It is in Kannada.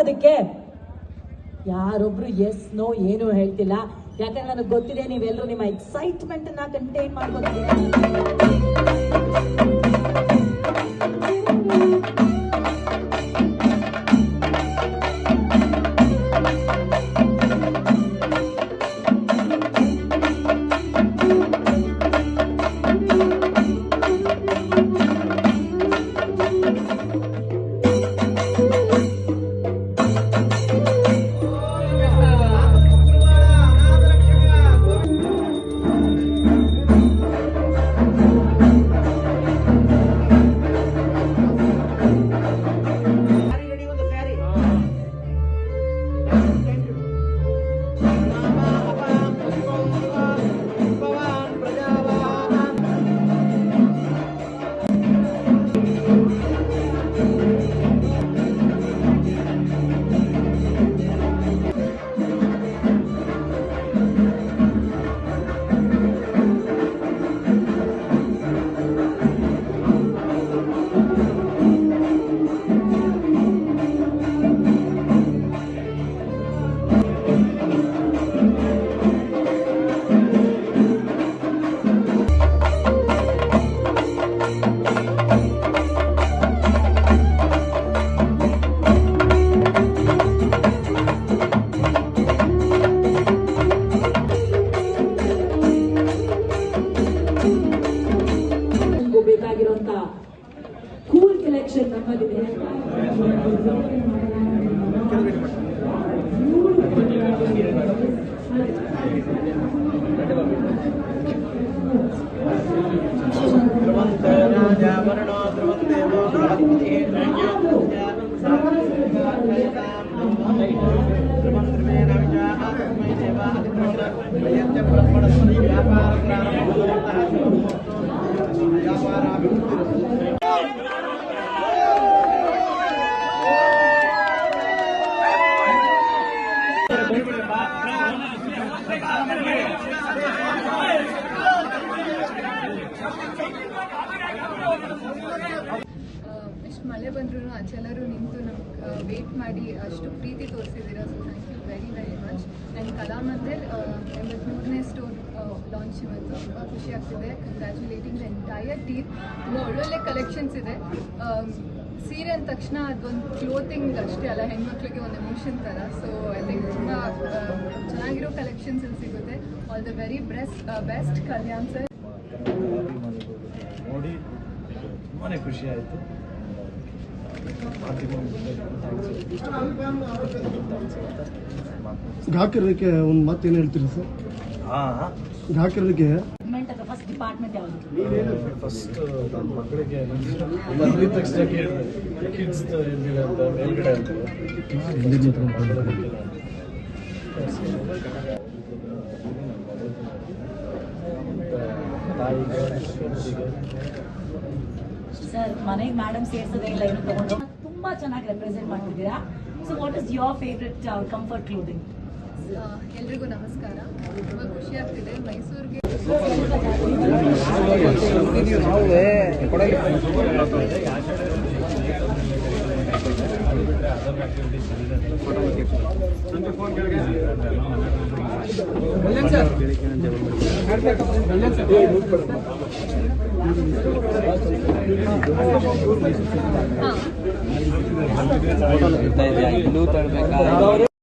ಅದಕ್ಕೆ ಯಾರೊಬ್ರು ಎಸ್ ನೋ ಏನು ಹೇಳ್ತಿಲ್ಲ. ಯಾಕಂದ್ರೆ ನನಗೆ ಗೊತ್ತಿದೆ ನೀವೆಲ್ಲರೂ ನಿಮ್ಮ ಎಕ್ಸೈಟ್ಮೆಂಟ್ ಅನ್ನ ಕಂಟೈನ್ ಮಾಡ್ಬೋದು. ಬೇಕಾಗಿರುವಂತ ಕೂಲ್ ಕಲೆಕ್ಷನ್ ನಮ್ಮಲ್ಲಿದೆ. ಎಷ್ಟು ಮಳೆ ಬಂದ್ರು ಅಚೆಲ್ಲರೂ ನಿಂತು ನಮ್ಗೆ ವೇಟ್ ಮಾಡಿ ಅಷ್ಟು ಪ್ರೀತಿ ತೋರಿಸಿದ್ದೀರಾ. So thank you very very much. And Kalamandir 83ನೇ ಸ್ಟೋರ್ ಲಾಂಚ್ ಇವತ್ತು ಖುಷಿ ಆಗ್ತಿದೆ. Congratulating the entire team. ತುಂಬ ಒಳ್ಳೊಳ್ಳೆ ಕಲೆಕ್ಷನ್ಸ್ ಇದೆ. ಸೀರೆ ಅಂದ ತಕ್ಷಣ ಅದೊಂದು ಕ್ಲೋತಿಂಗ್ ಅಷ್ಟೇ ಅಲ್ಲ, ಹೆಣ್ಮಕ್ಳಿಗೆ ಒಂದು ಎಮೋಷನ್ ಥರ. ಸೊ ಐ ಥಿಂಕ್ ತುಂಬ ಚೆನ್ನಾಗಿರೋ ಕಲೆಕ್ಷನ್ಸ್ ಇಲ್ಲಿ ಸಿಗುತ್ತೆ. All the very best Kalyan sir. ನೋಡಿ ತುಂಬಾ ಖುಷಿ ಆಯಿತು. ಗ್ರಾಹಕರಿಗೆ ಒಂದು ಮಾತೇನು ಹೇಳ್ತೀರಿ ಸರ್? ಗ್ರಾಹಕರಿಗೆ ಫಸ್ಟ್ ಡಿಪಾರ್ಟ್ಮೆಂಟ್ ಯಾವುದು? ಫಸ್ಟ್ ನನ್ನ ಮಕ್ಕಳಿಗೆ ಬಂದಿದ ತಕ್ಷಣ ಕೇಳಿದೆ ಕಿಡ್ಸ್ ಎಲ್ಲಿದೆ ಅಂತ, ಮೇಲ್ಗಡೆ ಅಂತ. ತಾಯಿಗೆ ಸರ್ ಮನೆಗೆ ಮೇಡಮ್ ಸೇರ್ಸೋದೇ ಇಲ್ಲ, ಇನ್ನು ತಗೊಂಡು ತುಂಬಾ ಚೆನ್ನಾಗಿ ರೆಪ್ರೆಸೆಂಟ್ ಮಾಡ್ತಿದ್ದೀರಾ. So what is your favourite comfort clothing? ಎಲ್ರಿಗೂ ನಮಸ್ಕಾರ. ತುಂಬ ಖುಷಿ ಆಗ್ತಿದೆ. ಮೈಸೂರಿಗೆ ಇನ್ನೂ ತರಬೇಕಾ